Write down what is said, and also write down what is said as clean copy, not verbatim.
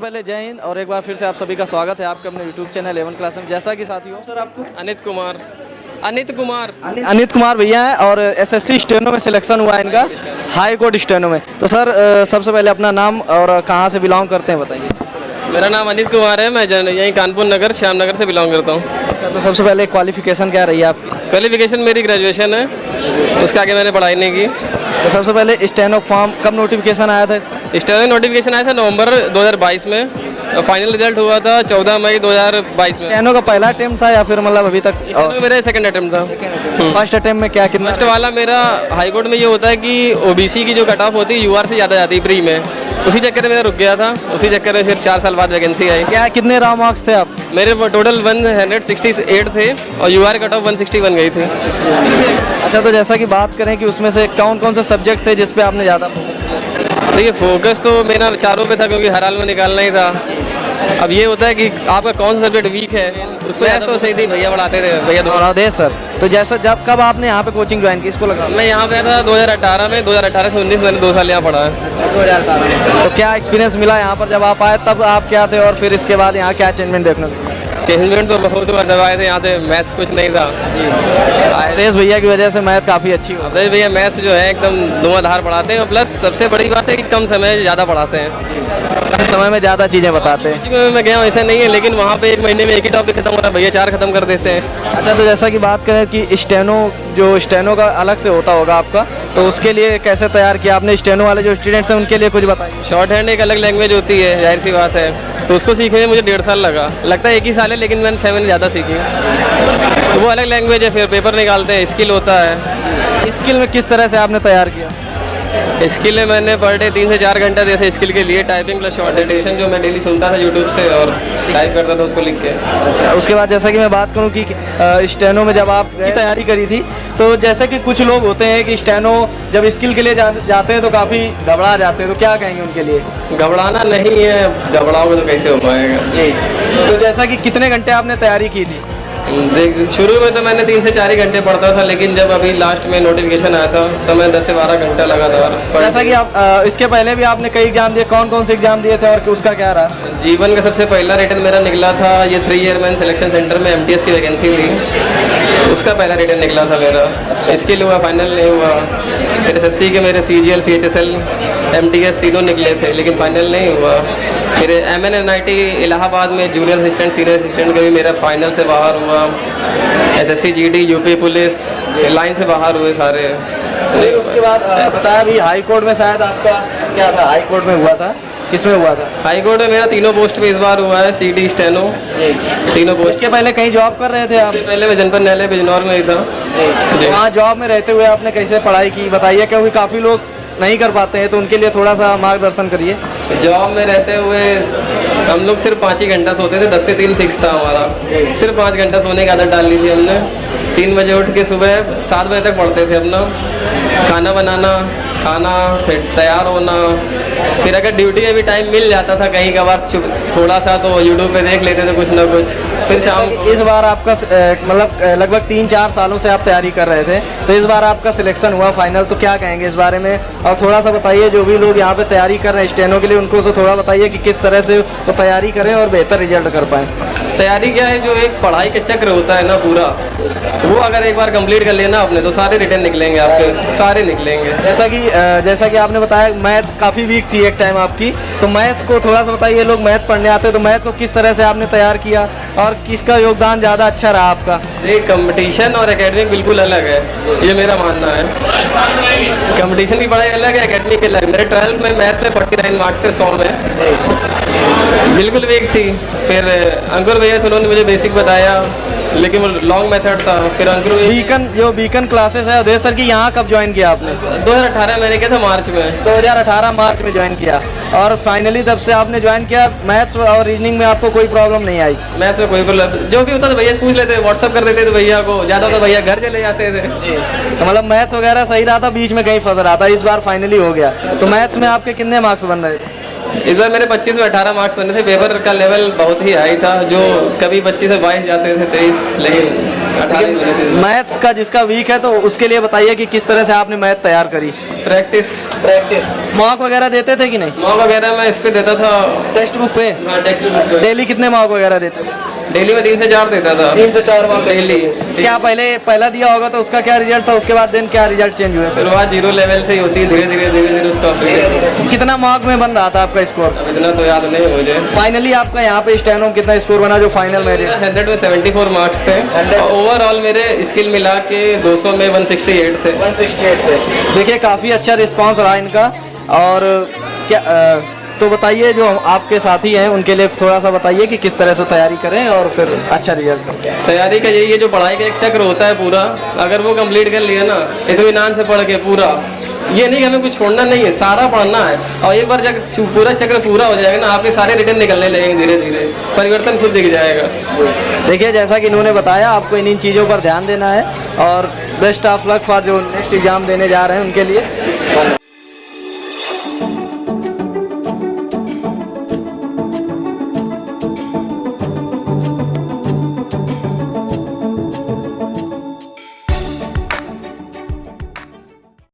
पहले जय हिंद और एक बार फिर से आप सभी का स्वागत है आपके अपने यूट्यूब चैनल 11 क्लास में। जैसा कि साथियों सर आपको अनित कुमार भैया हैं और एसएससी स्टेनो में सिलेक्शन हुआ है इनका, हाई कोर्ट स्टेनो में। तो सर सबसे पहले अपना नाम और कहाँ से बिलोंग करते हैं बताइए। मेरा नाम अनित कुमार है, मैं यहीं कानपुर नगर श्याम नगर से बिलोंग करता हूँ। अच्छा, तो सबसे पहले क्वालिफिकेशन क्या रही है आपकी? क्वालिफिकेशन मेरी ग्रेजुएशन है, उसके आगे मैंने पढ़ाई नहीं की। तो सबसे पहले स्टेनो फॉर्म कब नोटिफिकेशन आया था इसका? स्टेनो नोटिफिकेशन आया था नवंबर 2022 में और फाइनल रिजल्ट हुआ था 14 मई 2022 में। स्टेनो का पहला अटेम्प्ट था या फिर मतलब अभी तक? मेरा सेकंड अटेम्प्ट था। फर्स्ट अटेम्प्ट में क्या कितना? फर्स्ट वाला मेरा हाई कोर्ट में ये होता है कि ओबीसी की जो कट ऑफ होती है यूआर से ज़्यादा जाती है प्री में, उसी चक्कर में मेरा रुक गया था। उसी चक्कर में फिर 4 साल बाद वैकेंसी आई। क्या कितने राव मार्क्स थे आप? मेरे टोटल 168 थे और यूआर कट ऑफ 161 गई थी। अच्छा, तो जैसा कि बात करें कि उसमें से कौन कौन से सब्जेक्ट थे जिस पे आपने ज़्यादा फोकस किया? देखिए फोकस तो मेरा चारों पे था क्योंकि हर हाल में निकालना ही था। अब ये होता है कि आपका कौन सा सब्जेक्ट वीक है, उसमें तो सही थी, भैया पढ़ाते थे, भैया दे सर। तो जैसा कब आपने यहाँ पे कोचिंग ज्वाइन की, इसको लगा? मैं यहाँ पे था 2018 में, 2018 से 19 मैंने 2 साल यहाँ पढ़ा है। 2018। तो क्या एक्सपीरियंस मिला यहाँ पर जब आप आए, तब आप क्या थे और फिर इसके बाद यहाँ क्या चेंजमेंट देखने को? चेंजमेंट तो बहुत हुआ, जब आए थे यहाँ से मैथ्स कुछ नहीं था। तेज भैया की वजह से मैथ काफ़ी अच्छी हुई। तेज भैया मैथ्स जो है एकदम धुआंधार पढ़ाते हैं, प्लस सबसे बड़ी बात है कि कम समय ज़्यादा पढ़ाते हैं, कम समय में ज़्यादा चीज़ें बताते हैं। मैं गया हूँ ऐसा नहीं है, लेकिन वहाँ पे 1 महीने में एक ही टॉपिक खत्म हो रहा है, भैया 4 खत्म कर देते हैं। अच्छा, तो जैसा कि बात करें कि स्टेनो का अलग से होता होगा आपका, तो उसके लिए कैसे तैयार किया आपने? स्टेनो वाले जो स्टूडेंट्स हैं उनके लिए कुछ बताइए। शॉर्ट हैंड एक अलग लैंग्वेज होती है, जाहिर सी बात है, तो उसको सीखने में मुझे 1.5 साल लगता है 1 ही साल है, लेकिन मैंने 6 महीने ज़्यादा सीखी। तो वो अलग लैंग्वेज है, फिर पेपर निकालते हैं, स्किल होता है। स्किल में किस तरह से आपने तैयार किया? स्किल में मैंने पर डे 3 से 4 घंटा दिया था स्किल के लिए, टाइपिंग प्लस शॉर्ट डिक्टेशन जो मैं डेली सुनता था यूट्यूब से और टाइप करता था उसको लिख के। अच्छा, उसके बाद जैसा कि मैं बात करूं कि स्टेनो में जब आप तैयारी करी थी, तो जैसे कि कुछ लोग होते हैं कि स्टेनो जब स्किल के लिए जाते हैं तो काफ़ी घबरा जाते हैं, तो क्या कहेंगे उनके लिए? घबराना नहीं है, घबराओगे तो कैसे हो पाएगा। तो जैसा कि कितने घंटे आपने तैयारी की थी? देख शुरू में तो मैंने 3 से 4 ही घंटे पढ़ता था, लेकिन जब अभी लास्ट में नोटिफिकेशन आया था तो मैं 10 से 12 घंटा लगातार। जैसा कि आप इसके पहले भी आपने कई एग्जाम दिए, कौन कौन से एग्जाम दिए थे और उसका क्या रहा? जीवन का सबसे पहला रिटर्न मेरा निकला था, ये 3 ईयरमैन सिलेक्शन सेंटर में MTS की वैकेंसी थी, उसका पहला रिटर्न निकला था मेरा। इसके लिए हुआ, फाइनल नहीं हुआ। फिर SSC के मेरे CGL CHSL MTS तीनों निकले थे, लेकिन फाइनल नहीं हुआ। फिर MNNIT इलाहाबाद में जूनियर असिस्टेंट सीनियर असिस्टेंट का भी मेरा फाइनल से बाहर हुआ। SSC GD UP police line से बाहर हुए सारे। उसके बाद बताया अभी हाई कोर्ट में शायद आपका क्या था, हाई कोर्ट में हुआ था, किस में हुआ था? हाई कोर्ट में मेरा 3 पोस्ट पे इस बार हुआ है, CD स्टेनो 3 पोस्ट। इसके पहले कहीं जॉब कर रहे थे आप? पहले मैं जनपद न्यायालय बिजनौर में ही था। वहाँ जॉब में रहते हुए आपने कैसे पढ़ाई की बताइए, क्योंकि काफ़ी लोग नहीं कर पाते हैं, तो उनके लिए थोड़ा सा मार्गदर्शन करिए। जॉब में रहते हुए हम लोग सिर्फ 5 ही घंटा सोते थे, 10 से 3 फिक्स था हमारा। सिर्फ 5 घंटा सोने की आदत डाल ली थी हमने। 3 बजे उठ के सुबह 7 बजे तक पढ़ते थे अपना, खाना बनाना, खाना, फिर तैयार होना। फिर अगर ड्यूटी में भी टाइम मिल जाता था कहीं कभार थोड़ा सा, तो यूट्यूब पे देख लेते थे कुछ ना कुछ। फिर शाम इस बार आपका मतलब लगभग 3-4 सालों से आप तैयारी कर रहे थे, तो इस बार आपका सिलेक्शन हुआ फाइनल, तो क्या कहेंगे इस बारे में? और थोड़ा सा बताइए, जो भी लोग यहाँ पे तैयारी कर रहे हैं स्टेनो के लिए, उनको तो थोड़ा बताइए कि किस तरह से वो तैयारी करें और बेहतर रिजल्ट कर पाएँ। तैयारी क्या है, जो एक पढ़ाई का चक्र होता है ना पूरा, वो अगर एक बार कंप्लीट कर लेना आपने तो सारे रिटर्न निकलेंगे आपके, सारे निकलेंगे। जैसा कि आपने बताया मैथ काफ़ी वीक थी एक टाइम आपकी, तो मैथ को थोड़ा सा बताइए। लोग मैथ पढ़ने आते हैं, तो मैथ को किस तरह से आपने तैयार किया और किसका योगदान ज़्यादा अच्छा रहा आपका? एक कंपटीशन और एकेडमिक बिल्कुल अलग है, ये मेरा मानना है। कंपटीशन की पढ़ाई अलग है, एकेडमिक अलग। मेरे 12th में मैथ्स में 49 मार्क्स थे 100 में, बिल्कुल वीक थी। फिर अंकुर भैया थे, उन्होंने मुझे बेसिक बताया, लेकिन वो लॉन्ग मेथड था। फिर अंकुर बीकन क्लासेस है उदय सर की, यहाँ कब ज्वाइन किया आपने? 2018 मैंने किया था मार्च में। 2018 मार्च में ज्वाइन किया और फाइनली तब से आपने ज्वाइन किया। मैथ्स और रीजनिंग में आपको कोई प्रॉब्लम नहीं आई? मैथ्स में कोई प्रॉब्लम, जो भी होता था भैया से पूछ लेते, व्हाट्सअप कर देते थे भैया को, ज़्यादा होता भैया घर चले जाते थे। तो मतलब मैथ्स वगैरह सही रहा था, बीच में कहीं फंस रहा था, इस बार फाइनली हो गया। तो मैथ्स में आपके कितने मार्क्स बन रहे थे? इस बार मेरे 25 में 18 मार्क्स बने थे। पेपर का लेवल बहुत ही हाई था, जो कभी 25 से 22 जाते थे, 23, लेकिन 18 बने थे। मैथ्स का जिसका वीक है तो उसके लिए बताइए कि किस तरह से आपने मैथ तैयार करी? प्रैक्टिस मॉक वगैरह देते थे कि नहीं? मॉक वगैरह मैं इस पे देता था। टेक्स्ट बुक पे? हाँ, टेक्स्ट बुक पे डेली कितने मॉक वगैरह देते थे? डेली में 3 से 4 देता था। 3 से 4 मॉक डेली। क्या पहला दिया होगा तो उसका क्या रिजल्ट था, उसके बाद दिन क्या रिजल्ट चेंज हुआ? शुरुआत 0 लेवल से ही होती है, धीरे धीरे उसका अपडेट। कितना मॉक में बन रहा था आपका स्कोर? इतना तो याद नहीं है मुझे। फाइनली आपका यहाँ पे स्टेनो में कितना स्कोर बना जो फाइनल में? 100 में 74 मार्क्स थे। ओवरऑल मेरे स्किल मिला के 200 में 168 थे। 168 थे। देखिए काफ़ी अच्छा रिस्पांस रहा इनका। और क्या तो बताइए जो आपके साथी हैं उनके लिए थोड़ा सा बताइए कि किस तरह से तैयारी करें और फिर अच्छा रिजल्ट। तैयारी का यही है, जो पढ़ाई का एक चक्र होता है पूरा, अगर वो कंप्लीट कर लिया ना इत्मीनान से पढ़ के पूरा, ये नहीं कि हमें कुछ छोड़ना नहीं है, सारा पढ़ना है। और एक बार जब पूरा चक्र पूरा हो जाएगा ना, आपके सारे रिटर्न निकलने लगेंगे, धीरे धीरे परिवर्तन खुद दिख जाएगा। देखिए जैसा कि इन्होंने बताया, आपको इन चीज़ों पर ध्यान देना है और बेस्ट ऑफ लक फॉर जो नेक्स्ट एग्जाम देने जा रहे हैं उनके लिए।